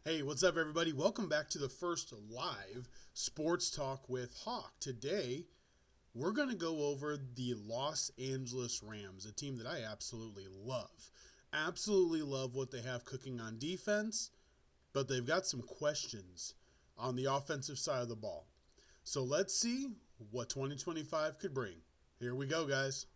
Hey, what's up, everybody? Welcome back to the first live Sports Talk with Hawk. Today, we're going to go over the Los Angeles Rams, a team that I absolutely love. Absolutely love what they have cooking on defense, but they've got some questions on the offensive side of the ball. So let's see what 2025 could bring. Here we go, guys.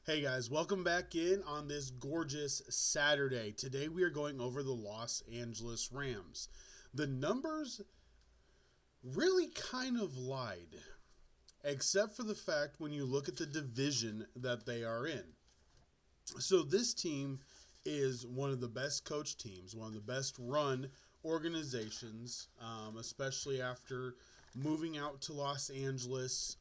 Hey guys, welcome back in on this gorgeous Saturday. Today we are going over the Los Angeles Rams. The numbers really kind of lied, except for the fact when you look at the division that they are in. So this team is one of the best coached teams, one of the best run organizations, especially after moving out to Los Angeles.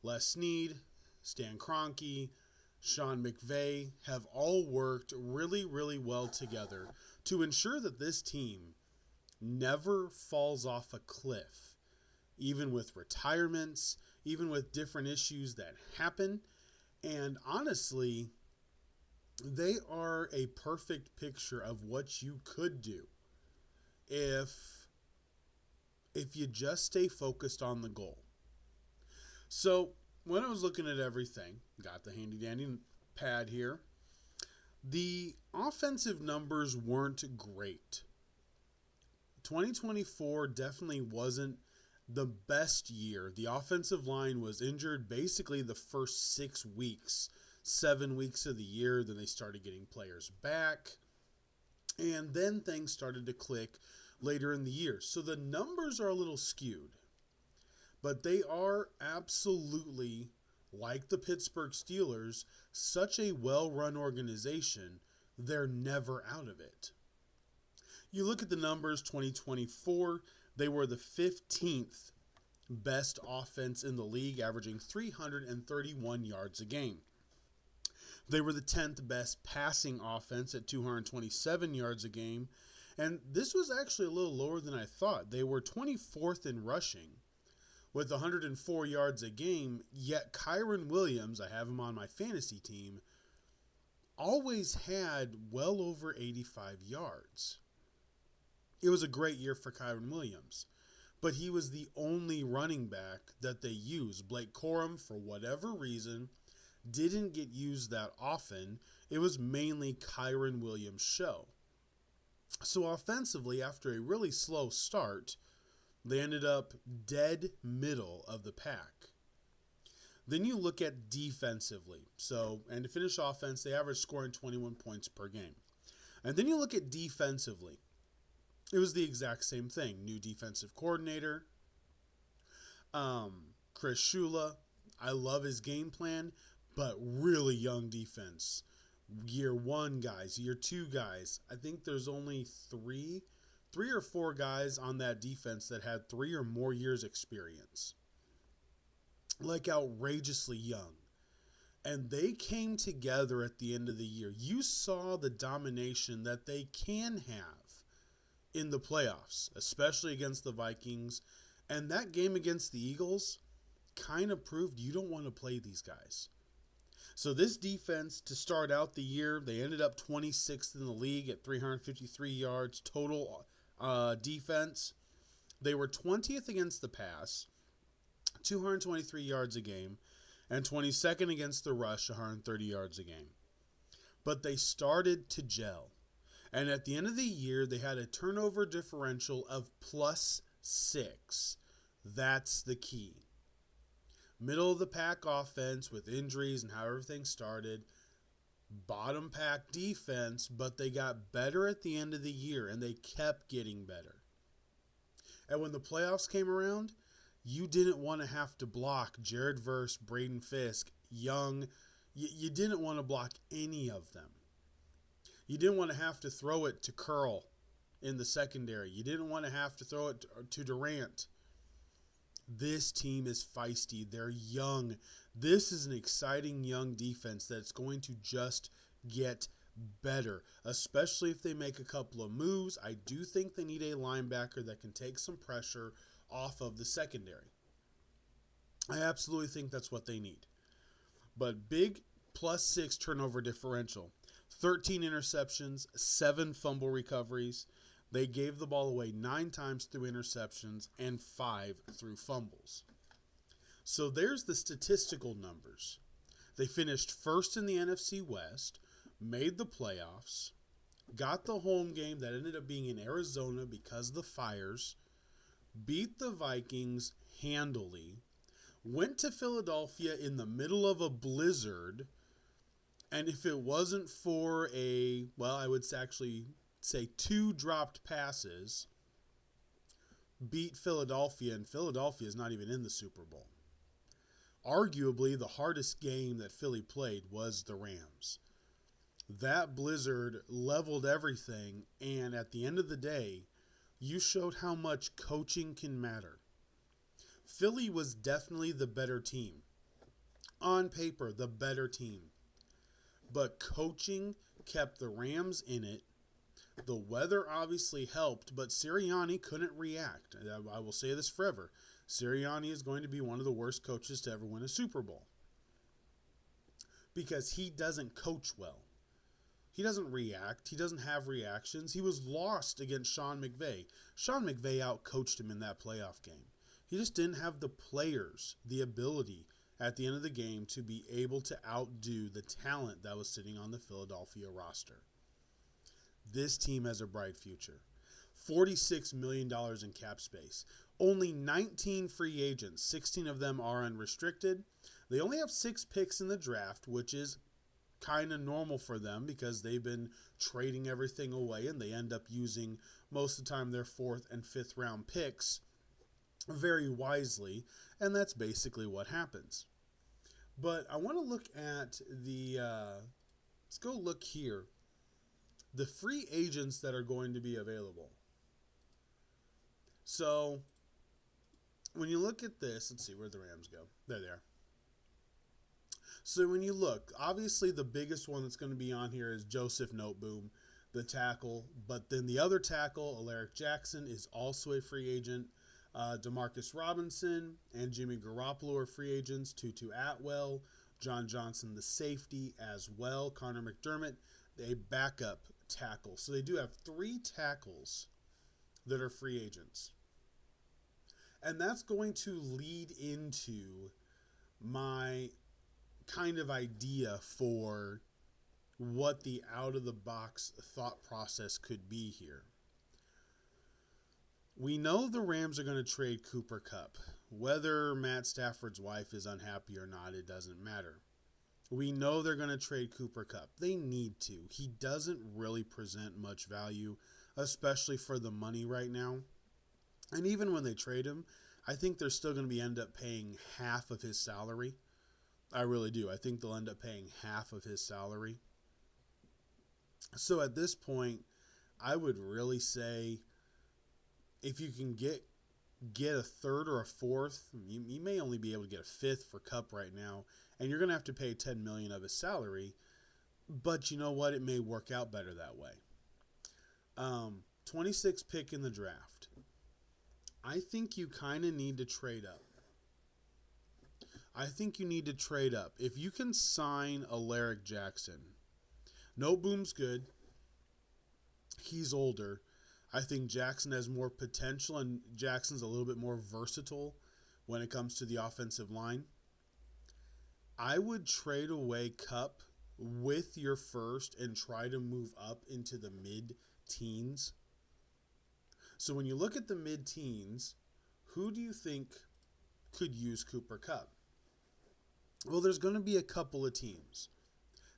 Les Snead, Stan Kroenke, Sean McVay have all worked really, really well together to ensure that this team never falls off a cliff, even with retirements, even with different issues that happen. And honestly, they are a perfect picture of what you could do if you just stay focused on the goal. So when I was looking at everything, got the handy-dandy pad here, the offensive numbers weren't great. 2024 definitely wasn't the best year. The offensive line was injured basically the first 6 weeks, 7 weeks of the year. Then they started getting players back. And then things started to click later in the year. So the numbers are a little skewed. But they are absolutely, like the Pittsburgh Steelers, such a well-run organization, they're never out of it. You look at the numbers, 2024, they were the 15th best offense in the league, averaging 331 yards a game. They were the 10th best passing offense at 227 yards a game, and this was actually a little lower than I thought. They were 24th in rushing, with 104 yards a game, yet Kyren Williams, I have him on my fantasy team, always had well over 85 yards. It was a great year for Kyren Williams, but he was the only running back that they used. Blake Corum, for whatever reason, didn't get used that often. It was mainly Kyren Williams' show. So offensively, after a really slow start, they ended up dead middle of the pack. Then you look at defensively. And to finish offense, they averaged scoring 21 points per game. And then you look at defensively. It was the exact same thing. New defensive coordinator, Chris Shula. I love his game plan, but really young defense. Year 1 guys, year 2 guys. I think there's only three or four guys on that defense that had 3 or more years experience. Like outrageously young. And they came together at the end of the year. You saw the domination that they can have in the playoffs, especially against the Vikings. And that game against the Eagles kind of proved you don't want to play these guys. So this defense, to start out the year, they ended up 26th in the league at 353 yards total defense. They were 20th against the pass, 223 yards a game, and 22nd against the rush, 130 yards a game. But they started to gel. And at the end of the year, they had a turnover differential of +6. That's the key. Middle of the pack offense with injuries and how everything started. bottom pack defense, but they got better at the end of the year, and they kept getting better. And when the playoffs came around, you didn't want to have to block Jared Verse, Braden Fisk, Young. You didn't want to block any of them. You didn't want to have to throw it to Curl in the secondary. You didn't want to have to throw it to Durant. This team is feisty. They're young. This is an exciting young defense that's going to just get better, especially if they make a couple of moves. I do think they need a linebacker that can take some pressure off of the secondary. I absolutely think that's what they need. But big +6 turnover differential, 13 interceptions, 7 fumble recoveries. They gave the ball away 9 times through interceptions and 5 through fumbles. So there's the statistical numbers. They finished first in the NFC West, made the playoffs, got the home game that ended up being in Arizona because of the fires, beat the Vikings handily, went to Philadelphia in the middle of a blizzard, and if it wasn't for I would actually say 2 dropped passes, beat Philadelphia, and Philadelphia is not even in the Super Bowl. Arguably, the hardest game that Philly played was the Rams. That blizzard leveled everything, and at the end of the day, you showed how much coaching can matter. Philly was definitely the better team. On paper, the better team. But coaching kept the Rams in it. The weather obviously helped, but Sirianni couldn't react. I will say this forever. Sirianni is going to be one of the worst coaches to ever win a Super Bowl. Because he doesn't coach well. He doesn't react. He doesn't have reactions. He was lost against Sean McVay. Sean McVay outcoached him in that playoff game. He just didn't have the players, the ability at the end of the game to be able to outdo the talent that was sitting on the Philadelphia roster. This team has a bright future. $46 million in cap space. Only 19 free agents. 16 of them are unrestricted. They only have 6 picks in the draft, which is kind of normal for them because they've been trading everything away and they end up using most of the time their 4th and 5th round picks very wisely, and that's basically what happens. But I want to look at let's go look here. The free agents that are going to be available. So, when you look at this, let's see, where'd the Rams go? There they are. So when you look, obviously the biggest one that's going to be on here is Joseph Noteboom, the tackle. But then the other tackle, Alaric Jackson, is also a free agent. Demarcus Robinson and Jimmy Garoppolo are free agents. Tutu Atwell, John Johnson, the safety as well. Connor McDermott, a backup tackle. So they do have 3 tackles that are free agents. And that's going to lead into my kind of idea for what the out-of-the-box thought process could be here. We know the Rams are going to trade Cooper Kupp. Whether Matt Stafford's wife is unhappy or not, it doesn't matter. We know they're going to trade Cooper Kupp. They need to. He doesn't really present much value, especially for the money right now. And even when they trade him, I think they're still going to end up paying half of his salary. I really do. I think they'll end up paying half of his salary. So at this point, I would really say if you can get a 3rd or a 4th, you may only be able to get a 5th for Kupp right now, and you're going to have to pay $10 million of his salary. But you know what? It may work out better that way. 26th pick in the draft. I think you kind of need to trade up. If you can sign Alaric Jackson, Noteboom's good. He's older. I think Jackson has more potential, and Jackson's a little bit more versatile when it comes to the offensive line. I would trade away Kupp with your first and try to move up into the mid-teens. So when you look at the mid-teens, who do you think could use Cooper Kupp? Well, there's going to be a couple of teams.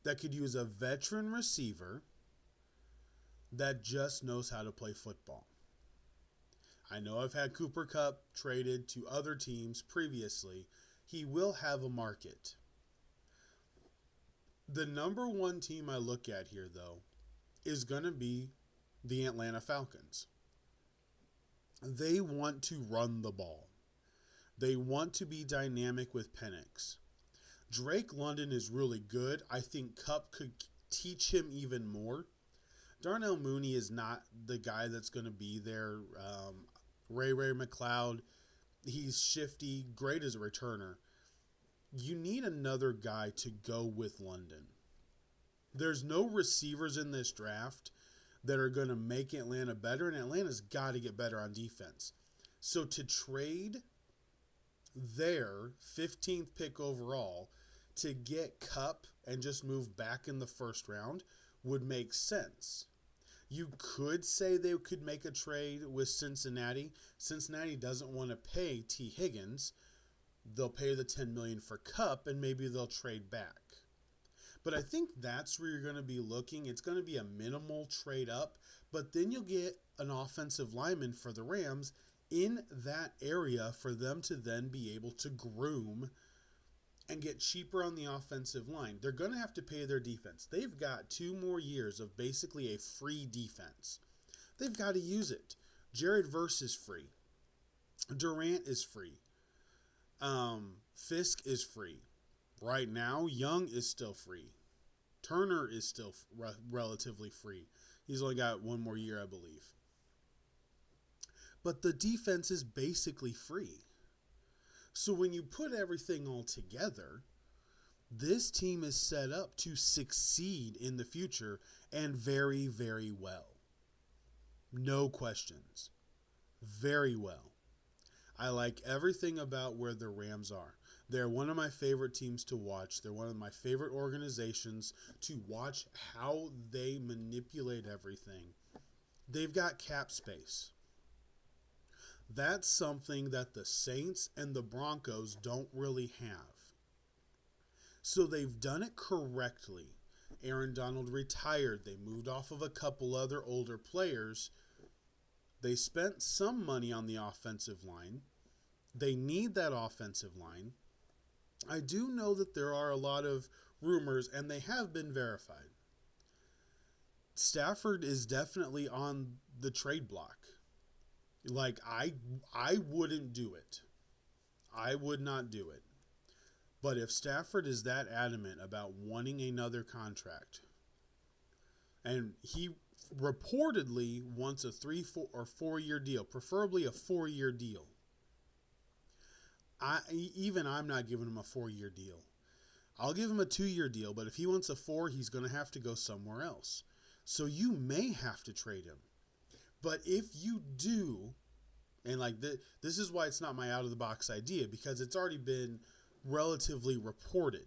that could use a veteran receiver that just knows how to play football. I know I've had Cooper Kupp traded to other teams previously. He will have a market. The number one team I look at here, though, is going to be the Atlanta Falcons. They want to run the ball. They want to be dynamic with Penix. Drake London is really good. I think Kupp could teach him even more. Darnell Mooney is not the guy that's going to be there. Ray McLeod, he's shifty, great as a returner. You need another guy to go with London. There's no receivers in this draft that are going to make Atlanta better, and Atlanta's got to get better on defense. So to trade their 15th pick overall to get Kupp and just move back in the first round would make sense. You could say they could make a trade with Cincinnati. Cincinnati doesn't want to pay T. Higgins. They'll pay the $10 million for Kupp, and maybe they'll trade back. But I think that's where you're going to be looking. It's going to be a minimal trade up, but then you'll get an offensive lineman for the Rams in that area for them to then be able to groom and get cheaper on the offensive line. They're going to have to pay their defense. They've got 2 more years of basically a free defense. They've got to use it. Jared Verse is free. Durant is free. Fisk is free. Right now, Young is still free. Turner is still relatively free. He's only got 1 more year, I believe. But the defense is basically free. So when you put everything all together, this team is set up to succeed in the future and very, very well. No questions. Very well. I like everything about where the Rams are. They're one of my favorite teams to watch. They're one of my favorite organizations to watch how they manipulate everything. They've got cap space. That's something that the Saints and the Broncos don't really have. So they've done it correctly. Aaron Donald retired. They moved off of a couple other older players. They spent some money on the offensive line. They need that offensive line. I do know that there are a lot of rumors, and they have been verified. Stafford is definitely on the trade block. Like, I wouldn't do it. I would not do it. But if Stafford is that adamant about wanting another contract, and he reportedly wants a 3, 4, or 4 year deal, preferably a 4-year deal. I'm not giving him a 4-year deal. I'll give him a 2-year deal, but if he wants a 4, he's going to have to go somewhere else. So you may have to trade him. But if you do, and like this is why it's not my out-of-the-box idea, because it's already been relatively reported.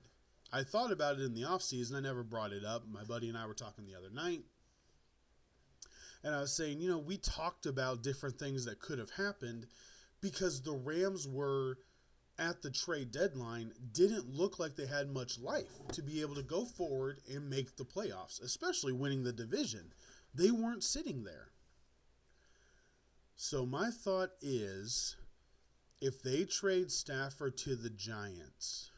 I thought about it in the offseason. I never brought it up. My buddy and I were talking the other night. And I was saying, we talked about different things that could have happened because the Rams were, at the trade deadline, didn't look like they had much life to be able to go forward and make the playoffs, especially winning the division. They weren't sitting there. So my thought is, if they trade Stafford to the Giants,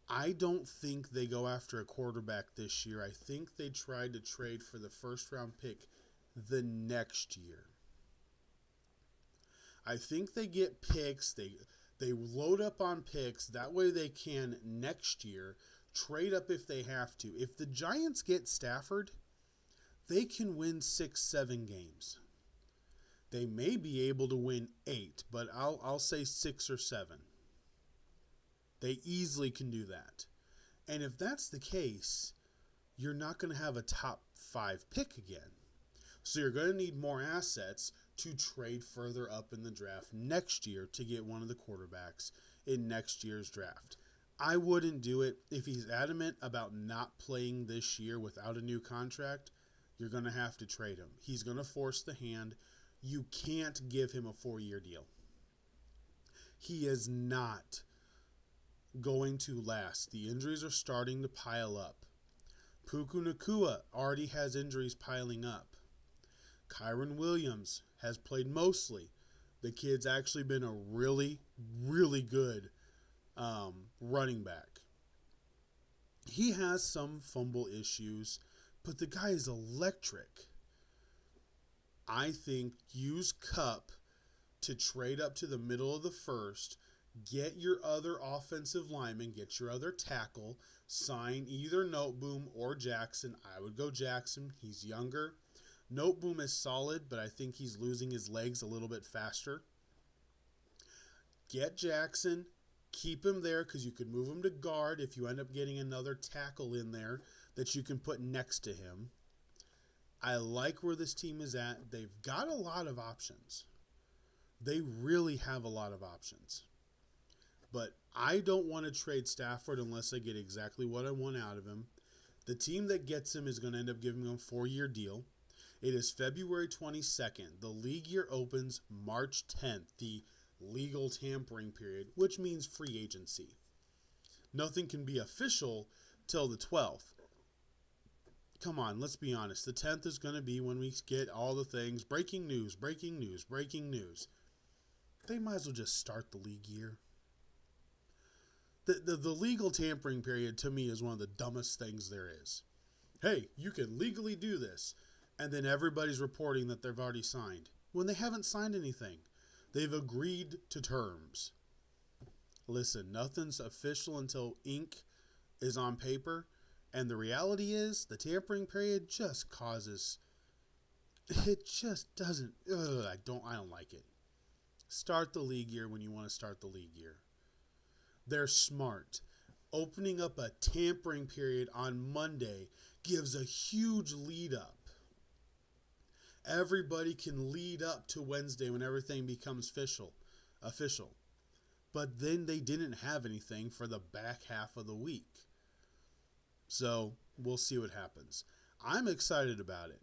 I don't think they go after a quarterback this year. I think they tried to trade for the first-round pick the next year. I think they get picks. They load up on picks. That way they can, next year, trade up if they have to. If the Giants get Stafford, they can win 6, 7 games. They may be able to win 8, but I'll say 6 or 7. They easily can do that. And if that's the case, you're not going to have a top 5 pick again. So you're going to need more assets to trade further up in the draft next year to get one of the quarterbacks in next year's draft. I wouldn't do it. If he's adamant about not playing this year without a new contract, you're going to have to trade him. He's going to force the hand. You can't give him a 4-year deal. He is not going to last. The injuries are starting to pile up. Puka Nacua already has injuries piling up. Kyron Williams has played mostly. The kid's actually been a really, really good running back. He has some fumble issues, but the guy is electric. I think use Kupp to trade up to the middle of the first, get your other offensive lineman, get your other tackle, sign either Noteboom or Jackson. I would go Jackson. He's younger. Noteboom is solid, but I think he's losing his legs a little bit faster. Get Jackson. Keep him there because you could move him to guard if you end up getting another tackle in there that you can put next to him. I like where this team is at. They've got a lot of options. They really have a lot of options. But I don't want to trade Stafford unless I get exactly what I want out of him. The team that gets him is going to end up giving him a 4-year deal. It is February 22nd. The league year opens March 10th, the legal tampering period, which means free agency. Nothing can be official till the 12th. Come on, let's be honest. The 10th is going to be when we get all the things. Breaking news, breaking news, breaking news. They might as well just start the league year. The legal tampering period, to me, is one of the dumbest things there is. Hey, you can legally do this. And then everybody's reporting that they've already signed. When they haven't signed anything. They've agreed to terms. Listen, nothing's official until ink is on paper. And the reality is, the tampering period just causes... It just doesn't... I don't like it. Start the league year when you want to start the league year. They're smart. Opening up a tampering period on Monday gives a huge lead up. Everybody can lead up to Wednesday when everything becomes official. But then they didn't have anything for the back half of the week. So we'll see what happens. I'm excited about it.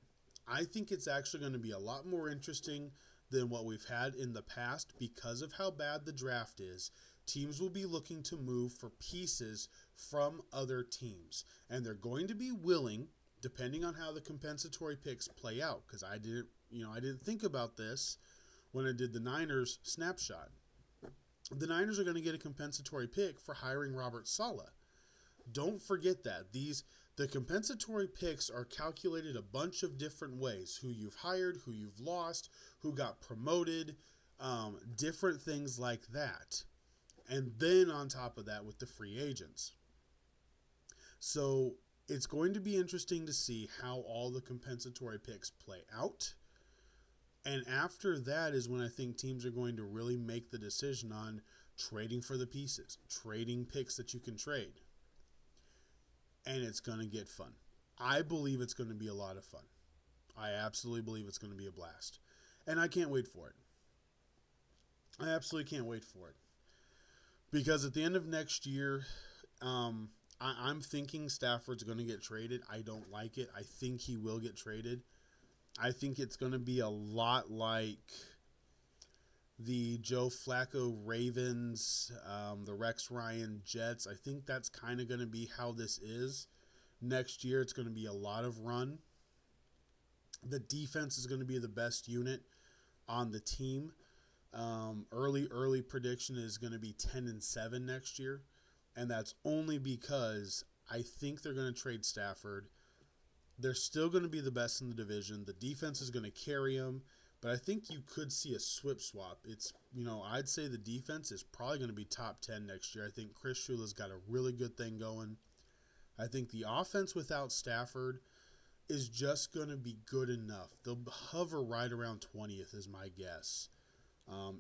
I think it's actually going to be a lot more interesting than what we've had in the past because of how bad the draft is. Teams will be looking to move for pieces from other teams. And they're going to be willing, depending on how the compensatory picks play out, because I didn't think about this when I did the Niners snapshot. The Niners are going to get a compensatory pick for hiring Robert Saleh. Don't forget that. The compensatory picks are calculated a bunch of different ways. Who you've hired, who you've lost, who got promoted, different things like that. And then on top of that with the free agents. So it's going to be interesting to see how all the compensatory picks play out. And after that is when I think teams are going to really make the decision on trading for the pieces, trading picks that you can trade. And it's going to get fun. I believe it's going to be a lot of fun. I absolutely believe it's going to be a blast. And I can't wait for it. I absolutely can't wait for it. Because at the end of next year, I'm thinking Stafford's going to get traded. I don't like it. I think he will get traded. I think it's going to be a lot like the Joe Flacco Ravens, the Rex Ryan Jets. I think that's kind of going to be how this is. Next year, it's going to be a lot of run. The defense is going to be the best unit on the team. Early prediction is going to be 10-7 next year. And that's only because I think they're going to trade Stafford. They're still going to be the best in the division. The defense is going to carry them. But I think you could see a swap. I'd say the defense is probably going to be top 10 next year. I think Chris Shula's got a really good thing going. I think the offense without Stafford is just going to be good enough. They'll hover right around 20th is my guess.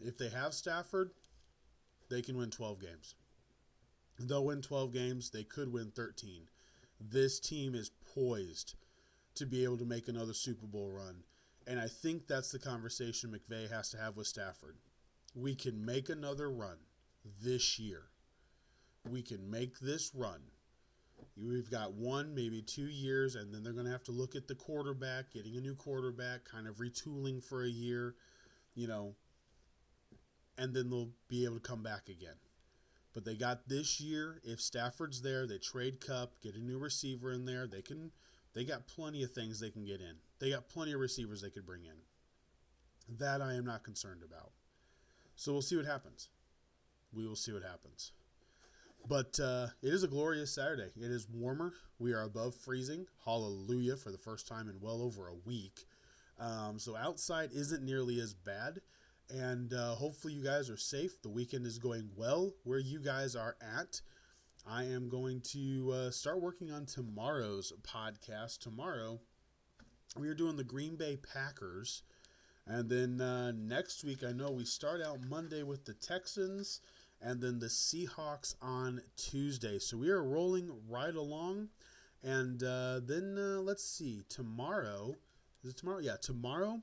If they have Stafford, they can win 12 games. They'll win 12 games. They could win 13. This team is poised to be able to make another Super Bowl run. And I think that's the conversation McVay has to have with Stafford. We can make another run this year. We can make this run. We've got 1, maybe 2 years, and then they're going to have to look at the quarterback, getting a new quarterback, kind of retooling for a year, and then they'll be able to come back again. But they got this year. If Stafford's there, they trade Kupp, get a new receiver in there. They got plenty of things they can get in. They got plenty of receivers they could bring in. That I am not concerned about. So we'll see what happens. We will see what happens. But it is a glorious Saturday. It is warmer. We are above freezing. Hallelujah, for the first time in well over a week. So outside isn't nearly as bad. And hopefully you guys are safe. The weekend is going well where you guys are at. I am going to start working on tomorrow's podcast. Tomorrow, we are doing the Green Bay Packers. And then next week, I know we start out Monday with the Texans and then the Seahawks on Tuesday. So we are rolling right along. And then let's see, tomorrow, is it tomorrow? Yeah, tomorrow.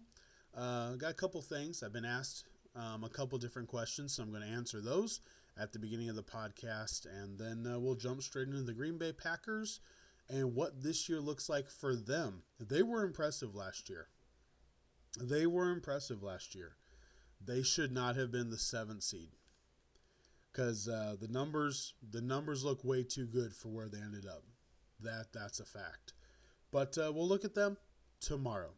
Got a couple things. I've been asked a couple different questions, so I'm going to answer those at the beginning of the podcast. And then we'll jump straight into the Green Bay Packers and what this year looks like for them. They were impressive last year. They should not have been the 7th seed because the numbers look way too good for where they ended up. That's a fact. But we'll look at them tomorrow.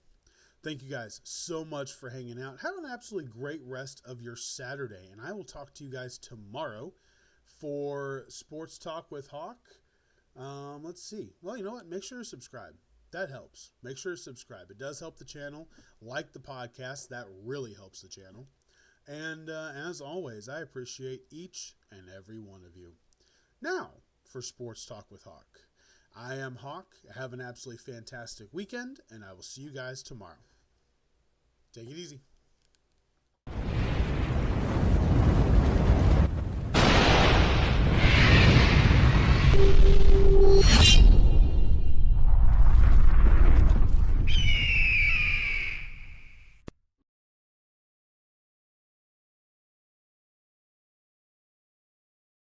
Thank you guys so much for hanging out. Have an absolutely great rest of your Saturday, and I will talk to you guys tomorrow for Sports Talk with Hawk. Let's see. Well, you know what? Make sure to subscribe. That helps. Make sure to subscribe. It does help the channel. Like the podcast. That really helps the channel. And as always, I appreciate each and every one of you. Now, for Sports Talk with Hawk. I am Hawk. Have an absolutely fantastic weekend, and I will see you guys tomorrow. Take it easy.